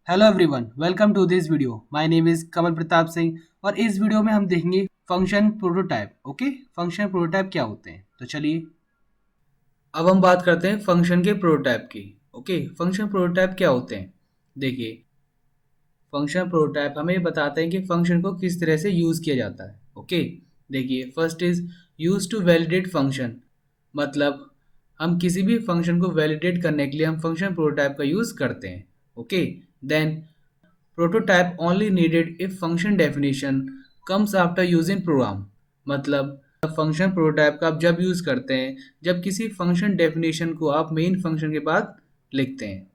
Hello everyone, welcome to this video. My name is Kamal Pratap Singh और इस video में हम देखेंगे function prototype. Okay, function prototype क्या होते हैं, तो चलिए अब हम बात करते हैं फंक्शन के प्रोटोटाइप की। ओके, फंक्शन प्रोटोटाइप क्या होते हैं। देखिए, फंक्शन प्रोटोटाइप हमें ये बताते हैं कि फंक्शन को किस तरह से यूज़ किया जाता है। ओके, देखिए, first is use to validate function. मतलब हम किसी भी फंक्शन को वैलिडेट करने के लिए हम फंक्शन प्रोटोटाइप का यूज़ करते हैं। Okay, then prototype only needed if function definition comes after using program. मतलब फंक्शन प्रोटोटाइप का आप जब यूज़ करते हैं जब किसी फंक्शन डेफिनेशन को आप मेन फंक्शन के बाद लिखते हैं।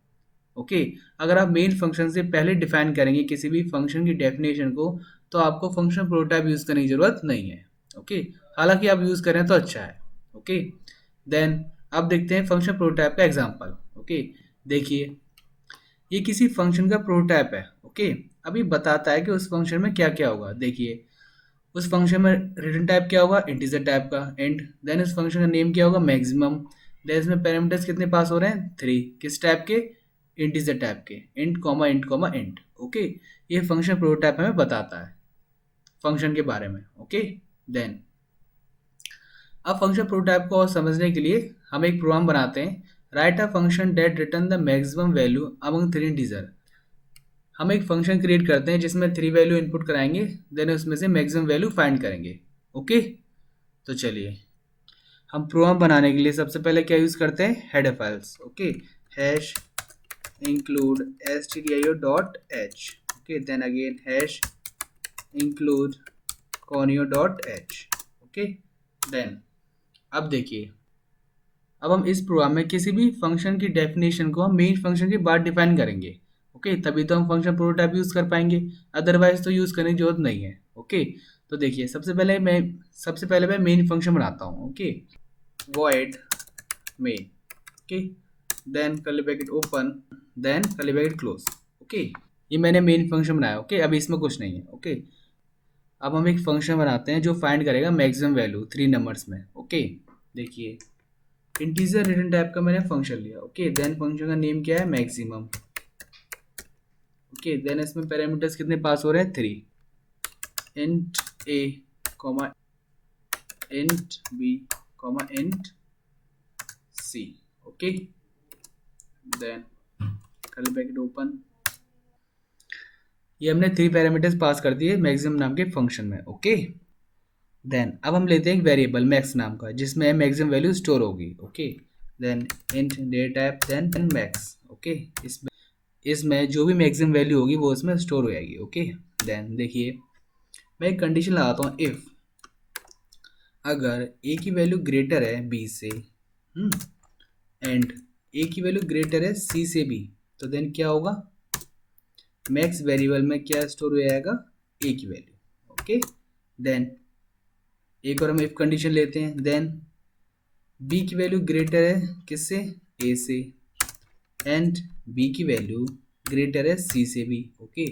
ओके, अगर आप मेन फंक्शन से पहले डिफाइन करेंगे किसी भी फंक्शन की डेफिनेशन को तो आपको फंक्शन प्रोटोटाइप यूज़ करने की ज़रूरत नहीं है। ओके, हालांकि आप यूज़ करें तो अच्छा है। ओके, देन अब देखते हैं फंक्शन प्रोटोटाइप का एग्जांपल। ओके, देखिए, ये किसी फंक्शन का प्रोटोटाइप है। ओके, अभी बताता है कि उस फंक्शन में क्या क्या होगा। देखिए, उस फंक्शन में रिटर्न टाइप क्या होगा, इंटीजर टाइप का इंट। देन उस फंक्शन का नेम क्या होगा, मैक्सिमम। देन इसमें पैरामीटर्स कितने पास हो रहे हैं, 3। किस टाइप के, इंटीजर टाइप के, int comma int comma int. Okay, ये फंक्शन प्रोटोटाइप हमें बताता है फंक्शन के बारे में। ओके, देन अब फंक्शन प्रोटोटाइप को और समझने के लिए हम एक प्रोग्राम बनाते हैं। Right a function that return the maximum value among 3 integer. हम एक फंक्शन क्रिएट करते हैं जिसमें 3 वैल्यू इनपुट कराएंगे, देन उसमें से मैक्सिमम वैल्यू फाइंड करेंगे। ओके, तो चलिए, हम प्रोग्राम बनाने के लिए सबसे पहले क्या यूज़ करते हैं, header files. Okay, hash include stdio dot h. Okay, then again hash include conio dot h. Okay, then अब देखिए, अब हम इस प्रोग्राम में किसी भी फंक्शन की डेफिनेशन को हम मेन फंक्शन के बाद डिफाइन करेंगे। ओके, तभी तो हम फंक्शन प्रोटोटाइप यूज़ कर पाएंगे, अदरवाइज तो यूज़ करने की जरूरत नहीं है। ओके, तो देखिए, सबसे पहले मैं मेन फंक्शन बनाता हूँ। Okay, void main। Okay, then curly bracket open, then curly bracket close. Okay, ये मैंने मेन फंक्शन बनाया। ओके, अभी इसमें कुछ नहीं है। ओके, अब हम एक फंक्शन बनाते हैं जो फाइंड करेगा मैक्सिमम वैल्यू 3 नंबर्स में। ओके, देखिए, इंटीजर रिटर्न टाइप का मैंने फंक्शन लिया। ओके, देन फंक्शन का नेम क्या है, मैक्सिमम। ओके, देन इसमें पैरामीटर्स कितने पास हो रहे हैं, 3। Int A comma int B comma int C. Okay, then curly bracket open, ये हमने 3 पैरामीटर्स पास कर दिए मैक्सिमम नाम के फंक्शन में। ओके, देन अब हम लेते हैं एक वेरिएबल मैक्स नाम का जिसमें मैक्सिमम वैल्यू स्टोर होगी। Okay, then int data type, then max. Okay, इसमें जो भी मैक्सिमम वैल्यू होगी वो इसमें स्टोर हो जाएगी। ओके, देन देखिए, मैं एक कंडीशन लगाता हूँ, इफ़ अगर ए की वैल्यू ग्रेटर है बी से, एंड ए की वैल्यू ग्रेटर है सी से भी, तो देन क्या होगा, मैक्स वेरिएबल में क्या स्टोर हो जाएगा, ए की वैल्यू। ओके, देन एक और हम इफ कंडीशन लेते हैं, देन बी की वैल्यू ग्रेटर है किससे, ए से, एंड बी की वैल्यू ग्रेटर है सी से भी। ओके,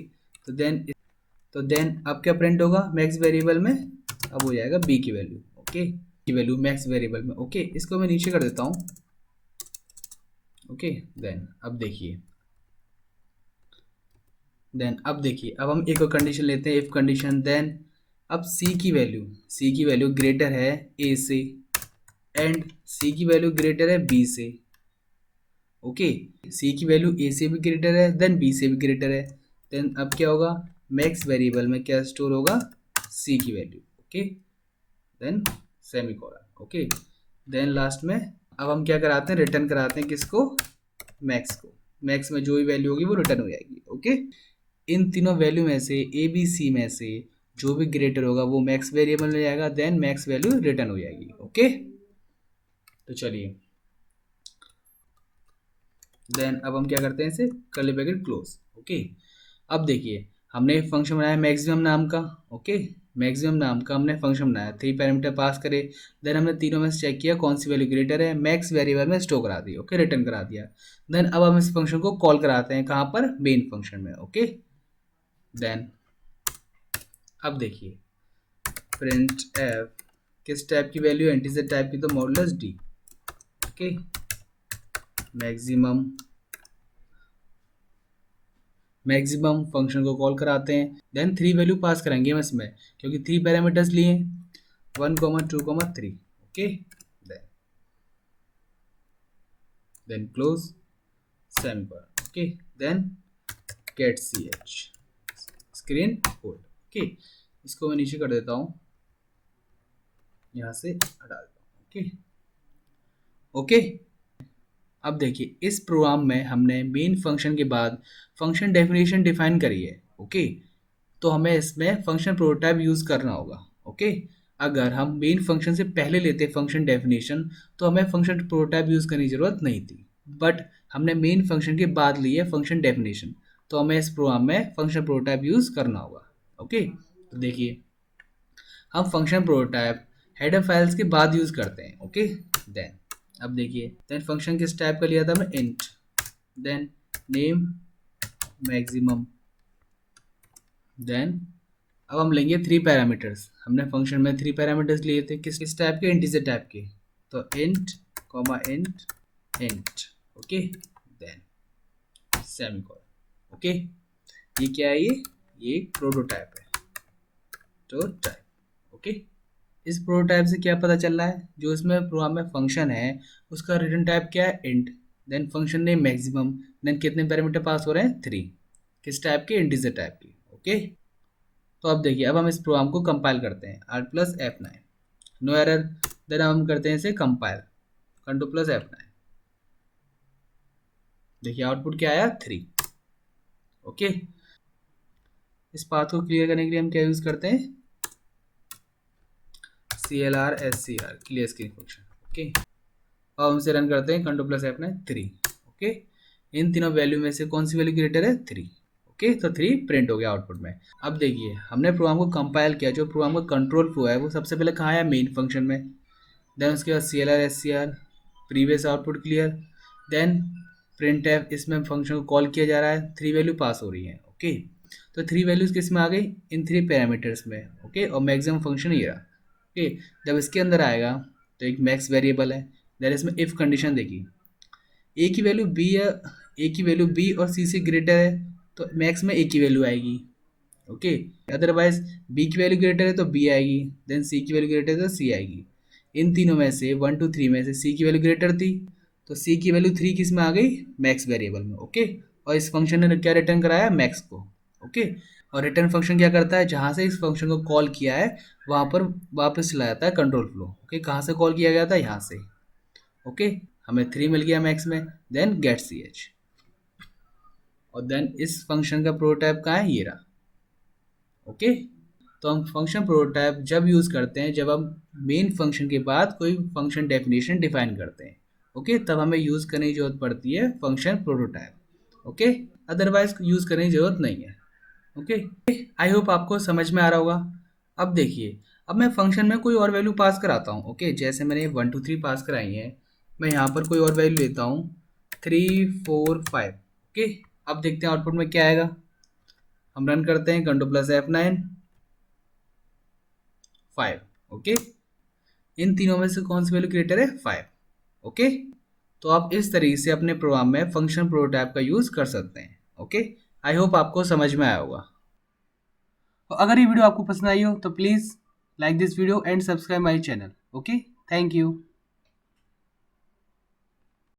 तो देन अब क्या प्रिंट होगा मैक्स वेरिएबल में, अब हो जाएगा बी की वैल्यू। ओके, की वैल्यू मैक्स वेरिएबल में। ओके, इसको मैं नीचे कर देता हूँ। ओके, देन अब देखिए अब हम एक और कंडीशन लेते हैं, इफ कंडीशन। देन अब सी की वैल्यू ग्रेटर है ए से, एंड सी की वैल्यू ग्रेटर है बी से। ओके, सी की वैल्यू ए से भी ग्रेटर है, देन बी से भी ग्रेटर है। देन अब क्या होगा, मैक्स वेरिएबल में क्या स्टोर होगा, सी की वैल्यू। Okay, then semicolon. Okay, then last में अब हम क्या कराते हैं, रिटर्न कराते हैं किसको, मैक्स को। मैक्स में जो भी वैल्यू होगी वो रिटर्न हो जाएगी। ओके, इन तीनों वैल्यू में से ए बी सी में से जो भी ग्रेटर होगा वो मैक्स वेरिएबल में जाएगा, देन मैक्स वैल्यू रिटर्न हो जाएगी। ओके, तो चलिए, देन अब हम क्या करते हैं, इसे कर्ली ब्रैकेट क्लोज। ओके, अब देखिए, हमने एक फंक्शन बनाया मैक्सिमम नाम का। ओके, मैक्सिमम नाम का हमने फंक्शन बनाया, 3 पैरामीटर पास करे, देन हमने तीनों में से चेक किया कौन सी वैल्यू ग्रेटर है, मैक्स वेरिएबल में स्टोर करा दी। ओके, रिटर्न करा दिया। देन अब हम इस फंक्शन को कॉल कराते हैं कहाँ पर, मेन फंक्शन में। ओके, देन अब देखिए, प्रिंट एफ किस टाइप की वैल्यू है, इंटीजर टाइप की, तो modulus D. Okay, maximum maximum function को कॉल कराते हैं, देन 3 वैल्यू पास करेंगे हम इसमें, क्योंकि 3 पैरामीटर्स लिए 1, 2, 3। Okay, then close semicolon. Okay, then get ch screen code. Okay, इसको मैं नीचे कर देता हूँ, यहाँ से हटा देता हूँ। ओके ओके, अब देखिए इस प्रोग्राम में हमने मेन फंक्शन के बाद फंक्शन डेफिनेशन डिफाइन करी है। ओके, तो हमें इसमें फंक्शन प्रोटोटाइप यूज़ करना होगा। ओके, अगर हम मेन फंक्शन से पहले लेते फंक्शन डेफिनेशन तो हमें फंक्शन प्रोटोटाइप यूज़ करने की ज़रूरत नहीं थी, बट हमने मेन फंक्शन के बाद ली है फंक्शन डेफिनेशन, तो हमें इस प्रोग्राम में फंक्शन प्रोटोटाइप यूज़ करना होगा। ओके, तो देखिए हम फंक्शन प्रोटोटाइप हेडर फाइल्स के बाद यूज़ करते हैं। ओके, देन अब देखिए, देन फंक्शन किस टाइप का लिया था हमने, int, then name maximum, then अब हम लेंगे 3 पैरामीटर्स। हमने फंक्शन में 3 पैरामीटर्स लिए थे, किस टाइप के, इंटीजर टाइप के, तो int comma int int. Okay, then semicolon. Okay, ये क्या है, ये एक प्रोटोटाइप है, प्रोटोटाइप। ओके, इस प्रोटोटाइप से क्या पता चल रहा है, जो इसमें प्रोग्राम में फंक्शन है उसका रिटर्न टाइप क्या है, int, then function name maximum, then कितने पैरामीटर पास हो रहे हैं, 3, किस टाइप के, इंटीजर टाइप के। ओके, तो अब देखिए, अब हम इस प्रोग्राम को कंपाइल करते हैं, R+F9, नो एरर, देन हम करते हैं इसे कंपाइल, Ctrl+F9, देखिए आउटपुट क्या आया, 3। ओके, इस पाथ को क्लियर करने के लिए हम क्या यूज़ करते हैं, CLR SCR, clear screen function. Okay, अब हम इसे रन करते हैं, Ctrl+F9, 3। ओके, इन तीनों वैल्यू में से कौन सी वैल्यू ग्रेटर है, 3। ओके, तो 3 प्रिंट हो गया आउटपुट में। अब देखिए हमने प्रोग्राम को कंपाइल किया, जो प्रोग्राम का कंट्रोल फ्लो है वो सबसे पहले कहाँ आया, मेन फंक्शन में, देन उसके बाद CLR SCR, previous output clear, then print f, इसमें फंक्शन को कॉल किया जा रहा है, 3 वैल्यू पास हो रही है। ओके, तो 3 वैल्यूज किस में आ गई, इन 3 पैरामीटर्स में। ओके, और मैक्सिमम फंक्शन ये रहा। ओके, जब इसके अंदर आएगा तो एक मैक्स वेरिएबल है, देन इसमें इफ कंडीशन देखी, ए की वैल्यू बी या ए की वैल्यू बी और सी से ग्रेटर है तो मैक्स में ए की वैल्यू आएगी। ओके, अदरवाइज बी की वैल्यू ग्रेटर है तो बी आएगी, देन सी की वैल्यू ग्रेटर है तो सी आएगी। इन तीनों में से 1 2 3 में से सी की वैल्यू ग्रेटर थी, तो सी की वैल्यू 3 किस में आ गई, मैक्स वेरिएबल में। ओके, और इस फंक्शन ने क्या रिटर्न कराया, मैक्स को। ओके, और रिटर्न फंक्शन क्या करता है, जहाँ से इस फंक्शन को कॉल किया है वहाँ पर वापस चला जाता है कंट्रोल फ्लो। ओके, कहाँ से कॉल किया गया था, यहाँ से। ओके, हमें 3 मिल गया मैक्स में, देन गेट ch, और देन इस फंक्शन का प्रोटोटाइप कहाँ है, ये रहा। ओके, तो हम फंक्शन प्रोटोटाइप जब यूज़ करते हैं जब हम मेन फंक्शन के बाद कोई फंक्शन डेफिनेशन डिफाइन करते हैं। ओके, तब हमें यूज़ करने की जरूरत पड़ती है function prototype. Okay, otherwise use करने की जरूरत नहीं है। ओके, आई होप आपको समझ में आ रहा होगा। अब देखिए, अब मैं फंक्शन में कोई और वैल्यू पास कराता हूँ। ओके, जैसे मैंने 1 2 3 पास कराई है, मैं यहाँ पर कोई और वैल्यू लेता हूँ 3 4 5। ओके, अब देखते हैं आउटपुट में क्या आएगा। हम रन करते हैं, Ctrl+F9, 5। ओके, इन तीनों में से कौन सी वैल्यू ग्रेटर है, 5। ओके, तो आप इस तरीके से अपने प्रोग्राम में फंक्शन प्रोटोटाइप का यूज़ कर सकते हैं। ओके, आई होप आपको समझ में आया होगा। तो अगर ये वीडियो आपको पसंद आई हो तो please like this video and subscribe my channel. Okay, thank you.